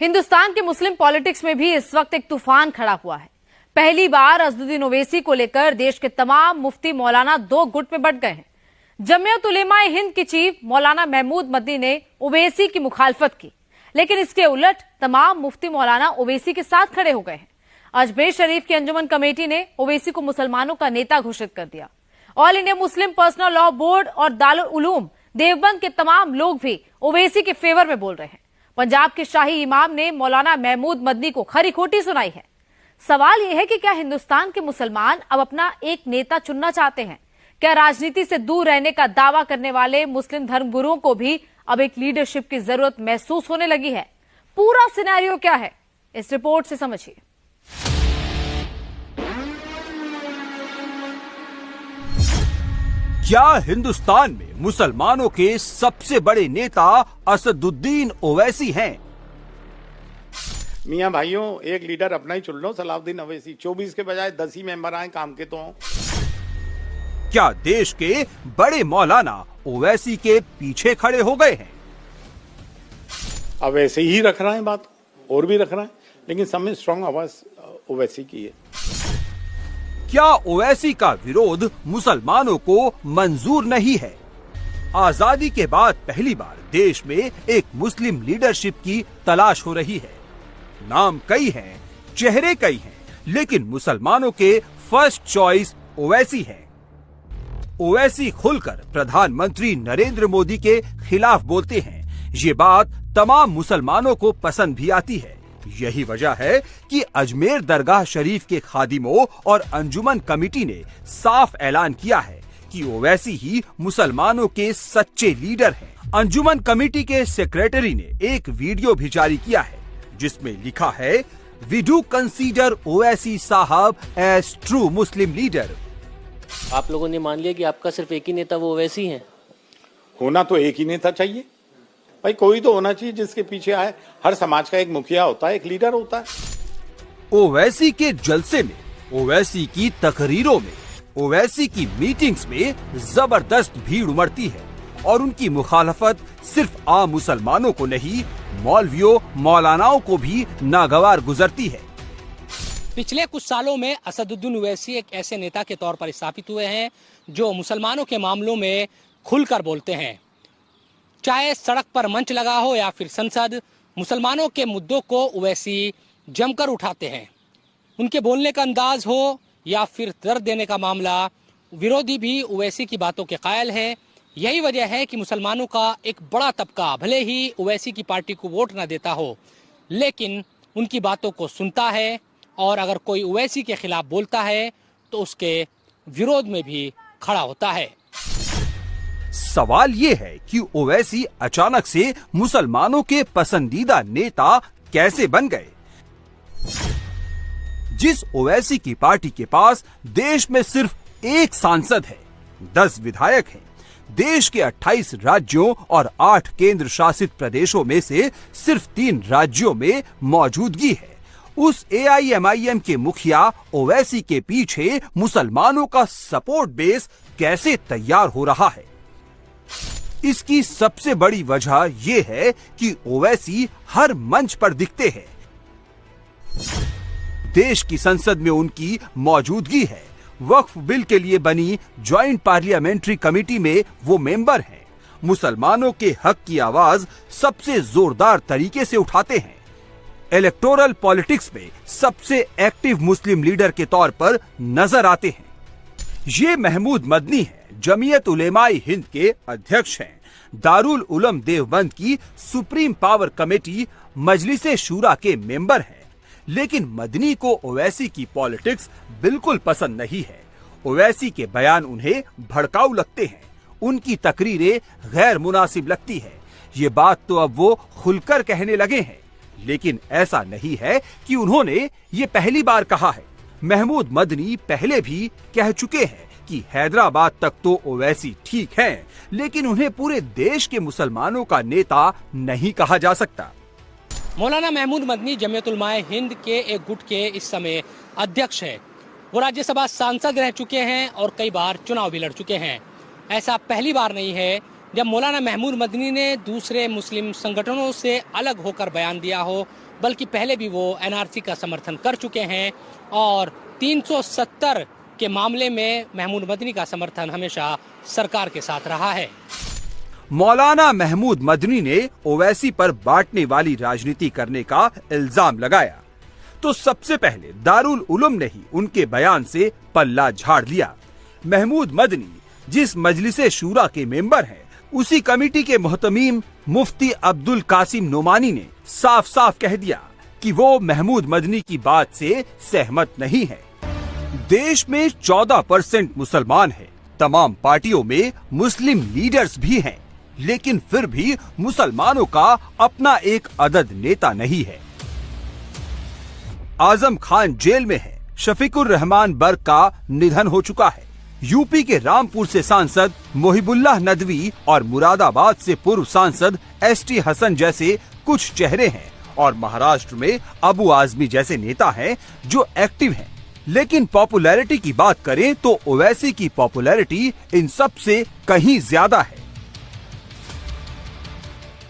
हिंदुस्तान के मुस्लिम पॉलिटिक्स में भी इस वक्त एक तूफान खड़ा हुआ है। पहली बार अज़दुद्दीन ओवैसी को लेकर देश के तमाम मुफ्ती मौलाना दो गुट में बंट गए हैं। जमीयत उलेमा हिंद के चीफ मौलाना महमूद मदनी ने ओवैसी की मुखालफत की, लेकिन इसके उलट तमाम मुफ्ती मौलाना ओवैसी के साथ खड़े हो गए हैं। अजमेर शरीफ की अंजुमन कमेटी ने ओवैसी को मुसलमानों का नेता घोषित कर दिया। All India Muslim personal law board और दारुल उलूम देवबंद के तमाम लोग भी ओवैसी के फेवर में बोल रहे हैं। पंजाब के शाही इमाम ने मौलाना महमूद मदनी को खरी खोटी सुनाई है। सवाल यह है कि क्या हिंदुस्तान के मुसलमान अब अपना एक नेता चुनना चाहते हैं? क्या राजनीति से दूर रहने का दावा करने वाले मुस्लिम धर्मगुरुओं को भी अब एक लीडरशिप की जरूरत महसूस होने लगी है? पूरा सिनेरियो क्या है, इस रिपोर्ट से समझिए। क्या हिंदुस्तान में मुसलमानों के सबसे बड़े नेता असदुद्दीन ओवैसी हैं? मियां भाइयों, एक लीडर अपना ही चुन लो, सलाउद्दीन ओवैसी। 24 के बजाय 10 ही मेंबर आए, काम के तो हों। क्या देश के बड़े मौलाना ओवैसी के पीछे खड़े हो गए हैं? अब ऐसे ही रख रहे हैं बात, और भी रख रहे हैं, लेकिन सब में स्ट्रांग आवाज ओवैसी की है। क्या ओवैसी का विरोध मुसलमानों को मंजूर नहीं है? आजादी के बाद पहली बार देश में एक मुस्लिम लीडरशिप की तलाश हो रही है। नाम कई हैं, चेहरे कई हैं, लेकिन मुसलमानों के फर्स्ट चॉइस ओवैसी है। ओवैसी खुलकर प्रधानमंत्री नरेंद्र मोदी के खिलाफ बोलते हैं। ये बात तमाम मुसलमानों को पसंद भी आती है। यही वजह है कि अजमेर दरगाह शरीफ के खादिमों और अंजुमन कमेटी ने साफ ऐलान किया है कि ओवैसी ही मुसलमानों के सच्चे लीडर हैं। अंजुमन कमेटी के सेक्रेटरी ने एक वीडियो भी जारी किया है, जिसमें लिखा है, वी डू कंसीडर ओवैसी साहब एज ट्रू मुस्लिम लीडर। आप लोगों ने मान लिया कि आपका सिर्फ एक ही नेता वो ओवैसी हैं? होना तो एक ही नेता चाहिए भाई, कोई तो होना चाहिए जिसके पीछे आए। हर समाज का एक मुखिया होता है, एक लीडर होता है। ओवैसी के जलसे में, ओवैसी की तकरीरों में, ओवैसी की मीटिंग्स में जबरदस्त भीड़ उमड़ती है और उनकी मुखालफत सिर्फ आम मुसलमानों को नहीं, मौलवियों मौलानाओं को भी नागवार गुजरती है। पिछले कुछ सालों में असदुद्दीन ओवैसी एक ऐसे नेता के तौर पर स्थापित हुए हैं जो मुसलमानों के मामलों में खुलकर बोलते हैं। चाहे सड़क पर मंच लगा हो या फिर संसद, मुसलमानों के मुद्दों को ओवैसी जमकर उठाते हैं। उनके बोलने का अंदाज हो या फिर दर्द देने का मामला, विरोधी भी ओवैसी की बातों के कायल है। यही वजह है कि मुसलमानों का एक बड़ा तबका भले ही ओवैसी की पार्टी को वोट न देता हो, लेकिन उनकी बातों को सुनता है, और अगर कोई ओवैसी के खिलाफ बोलता है तो उसके विरोध में भी खड़ा होता है। सवाल ये है कि ओवैसी अचानक से मुसलमानों के पसंदीदा नेता कैसे बन गए? जिस ओवैसी की पार्टी के पास देश में सिर्फ एक सांसद है, 10 विधायक हैं, देश के 28 राज्यों और 8 केंद्र शासित प्रदेशों में से सिर्फ 3 राज्यों में मौजूदगी है, उस AIMIM के मुखिया ओवैसी के पीछे मुसलमानों का सपोर्ट बेस कैसे तैयार हो रहा है? इसकी सबसे बड़ी वजह यह है कि ओवैसी हर मंच पर दिखते हैं। देश की संसद में उनकी मौजूदगी है। वक्फ बिल के लिए बनी ज्वाइंट पार्लियामेंट्री कमेटी में वो मेंबर हैं। मुसलमानों के हक की आवाज सबसे जोरदार तरीके से उठाते हैं। इलेक्टोरल पॉलिटिक्स में सबसे एक्टिव मुस्लिम लीडर के तौर पर नजर आते हैं। ये महमूद मदनी है, जमीयत उलेमा हिंद के अध्यक्ष हैं, दारुल उलूम देवबंद की सुप्रीम पावर कमेटी मजलिसे शूरा के मेंबर हैं। लेकिन मदनी को ओवैसी की पॉलिटिक्स बिल्कुल पसंद नहीं है। ओवैसी के बयान उन्हें भड़काऊ लगते हैं, उनकी तकरीरें गैर मुनासिब लगती है। ये बात तो अब वो खुलकर कहने लगे हैं, लेकिन ऐसा नहीं है कि उन्होंने ये पहली बार कहा है। महमूद मदनी पहले भी कह चुके हैं कि हैदराबाद तक तो ओवैसी ठीक है, लेकिन उन्हें पूरे देश के मुसलमानों का नेता नहीं कहा जा सकता। मौलाना महमूद मदनी जमीयत उलमा हिंद के एक गुट के इस समय अध्यक्ष है। वो राज्यसभा सांसद रह चुके हैं और कई बार चुनाव भी लड़ चुके हैं। ऐसा पहली बार नहीं है जब मौलाना महमूद मदनी ने दूसरे मुस्लिम संगठनों से अलग होकर बयान दिया हो, बल्कि पहले भी वो एनआरसी का समर्थन कर चुके हैं और 370 के मामले में महमूद मदनी का समर्थन हमेशा सरकार के साथ रहा है। मौलाना महमूद मदनी ने ओवैसी पर बांटने वाली राजनीति करने का इल्जाम लगाया तो सबसे पहले दारुल उलूम ने ही उनके बयान से पल्ला झाड़ लिया। महमूद मदनी जिस मजलिसे शूरा के मेंबर हैं, उसी कमेटी के मुहतमीम मुफ्ती अब्दुल कासिम नोमानी ने साफ साफ कह दिया कि वो महमूद मदनी की बात से सहमत नहीं है। देश में 14% मुसलमान हैं, तमाम पार्टियों में मुस्लिम लीडर्स भी हैं, लेकिन फिर भी मुसलमानों का अपना एक अदद नेता नहीं है। आजम खान जेल में है, शफीकुर रहमान बर्क का निधन हो चुका है। यूपी के रामपुर से सांसद मोहिबुल्लाह नदवी और मुरादाबाद से पूर्व सांसद एसटी हसन जैसे कुछ चेहरे हैं और महाराष्ट्र में अबू आजमी जैसे नेता हैं जो एक्टिव हैं। लेकिन पॉपुलैरिटी की बात करें तो ओवैसी की पॉपुलैरिटी इन सब से कहीं ज्यादा है।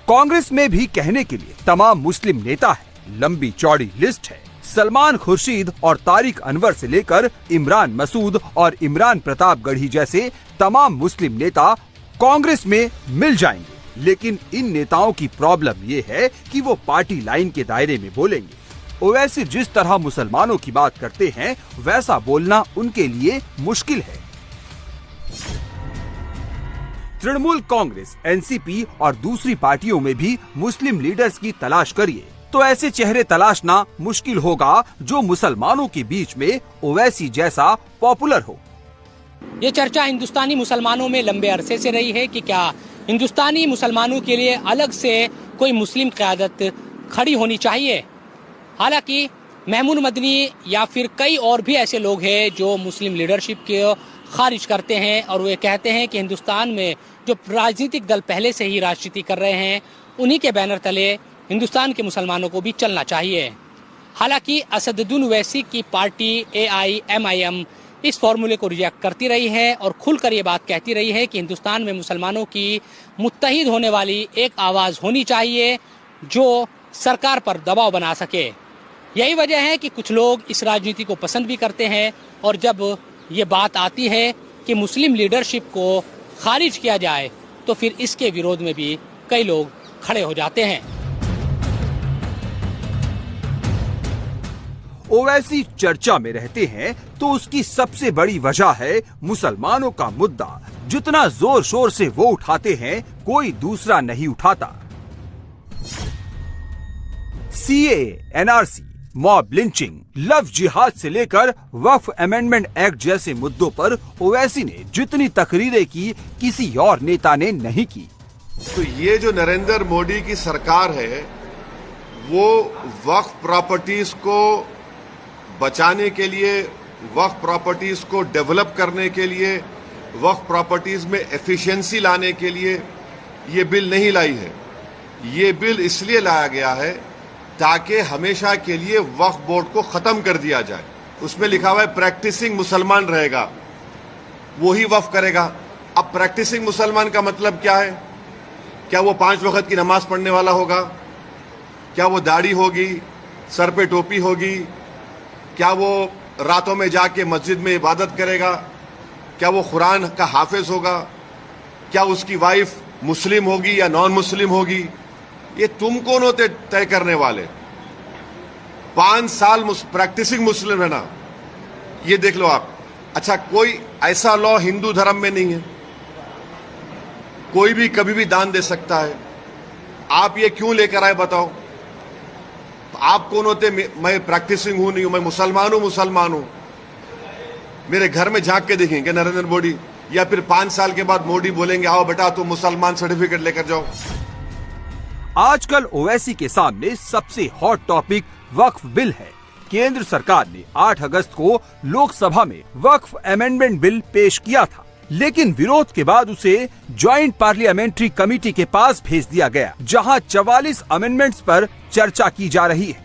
कांग्रेस में भी कहने के लिए तमाम मुस्लिम नेता है, लंबी चौड़ी लिस्ट है। सलमान खुर्शीद और तारिक अनवर से लेकर इमरान मसूद और इमरान प्रतापगढ़ी जैसे तमाम मुस्लिम नेता कांग्रेस में मिल जाएंगे, लेकिन इन नेताओं की प्रॉब्लम ये है कि वो पार्टी लाइन के दायरे में बोलेंगे। ओवैसी जिस तरह मुसलमानों की बात करते हैं, वैसा बोलना उनके लिए मुश्किल है। तृणमूल कांग्रेस, एनसीपी और दूसरी पार्टियों में भी मुस्लिम लीडर्स की तलाश करिए तो ऐसे चेहरे तलाशना मुश्किल होगा जो मुसलमानों के बीच में ओवैसी जैसा पॉपुलर हो। ये चर्चा हिंदुस्तानी मुसलमानों में लंबे अरसे से रही है कि क्या हिंदुस्तानी मुसलमानों के लिए अलग से कोई मुस्लिम क़यादत खड़ी होनी चाहिए। हालांकि महमूद मदनी या फिर कई और भी ऐसे लोग हैं जो मुस्लिम लीडरशिप के खारिज करते हैं और वे कहते हैं कि हिंदुस्तान में जो राजनीतिक दल पहले से ही राजनीति कर रहे हैं, उन्हीं के बैनर तले हिंदुस्तान के मुसलमानों को भी चलना चाहिए। हालांकि असदुद्दीन ओवैसी की पार्टी AIMIM इस फॉर्मूले को रिजेक्ट करती रही है और खुलकर ये बात कहती रही है कि हिंदुस्तान में मुसलमानों की मुत्तहिद होने वाली एक आवाज़ होनी चाहिए जो सरकार पर दबाव बना सके। यही वजह है कि कुछ लोग इस राजनीति को पसंद भी करते हैं और जब ये बात आती है कि मुस्लिम लीडरशिप को खारिज किया जाए तो फिर इसके विरोध में भी कई लोग खड़े हो जाते हैं। ओवैसी चर्चा में रहते हैं तो उसकी सबसे बड़ी वजह है मुसलमानों का मुद्दा जितना जोर शोर से वो उठाते हैं, कोई दूसरा नहीं उठाता। CAA, NRC, mob lynching, love जिहाद से लेकर वक्फ अमेंडमेंट एक्ट जैसे मुद्दों पर ओवैसी ने जितनी तकरीरें की, किसी और नेता ने नहीं की। तो ये जो नरेंद्र मोदी की सरकार है, वो वक्फ प्रॉपर्टीज को बचाने के लिए, वक्फ प्रॉपर्टीज को डेवलप करने के लिए, वक्फ प्रॉपर्टीज में एफिशिएंसी लाने के लिए ये बिल नहीं लाई है। ये बिल इसलिए लाया गया है ताकि हमेशा के लिए वक्फ बोर्ड को खत्म कर दिया जाए। उसमें लिखा हुआ है प्रैक्टिसिंग मुसलमान रहेगा, वो ही वक्फ करेगा। अब प्रैक्टिसिंग मुसलमान का मतलब क्या है? क्या वो 5 वक्त की नमाज पढ़ने वाला होगा? क्या वो दाढ़ी होगी, सर पे टोपी होगी? क्या वो रातों में जाके मस्जिद में इबादत करेगा? क्या वो कुरान का हाफिज होगा? क्या उसकी वाइफ मुस्लिम होगी या नॉन मुस्लिम होगी? ये तुम कौन होते तय करने वाले? 5 साल प्रैक्टिसिंग मुस्लिम है ना, ये देख लो आप। अच्छा, कोई ऐसा लॉ हिंदू धर्म में नहीं है, कोई भी कभी भी दान दे सकता है। आप ये क्यों लेकर आए बताओ? आप कौन होते? मैं प्रैक्टिसिंग हूं नहीं हूं, मैं मुसलमान हूं। मेरे घर में झांक के देखेंगे नरेंद्र मोदी, या फिर 5 साल के बाद मोदी बोलेंगे आओ बेटा तुम मुसलमान सर्टिफिकेट लेकर जाओ। आजकल ओवैसी के सामने सबसे हॉट टॉपिक वक्फ बिल है। केंद्र सरकार ने 8 अगस्त को लोकसभा में वक्फ अमेंडमेंट बिल पेश किया था, लेकिन विरोध के बाद उसे ज्वाइंट पार्लियामेंट्री कमेटी के पास भेज दिया गया, जहां 44 अमेंडमेंट्स पर चर्चा की जा रही है।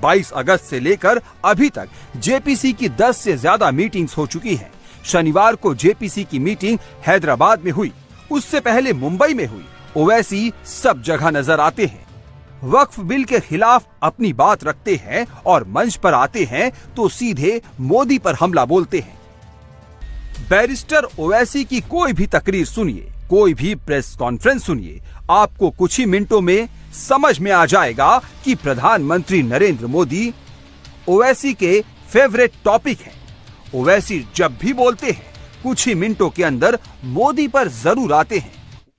22 अगस्त से लेकर अभी तक जेपीसी की 10 से ज्यादा मीटिंग्स हो चुकी हैं। शनिवार को जेपीसी की मीटिंग हैदराबाद में हुई उससे पहले मुंबई में हुई, ओवैसी सब जगह नजर आते हैं। वक्फ बिल के खिलाफ अपनी बात रखते हैं और मंच पर आते हैं तो सीधे मोदी पर हमला बोलते हैं। बैरिस्टर ओवैसी की कोई भी तकरीर सुनिए, कोई भी प्रेस कॉन्फ्रेंस सुनिए, आपको कुछ ही मिनटों में समझ में आ जाएगा कि प्रधानमंत्री नरेंद्र मोदी ओवैसी के फेवरेट टॉपिक हैं। ओवैसी जब भी बोलते हैं कुछ ही मिनटों के अंदर मोदी पर जरूर आते हैं।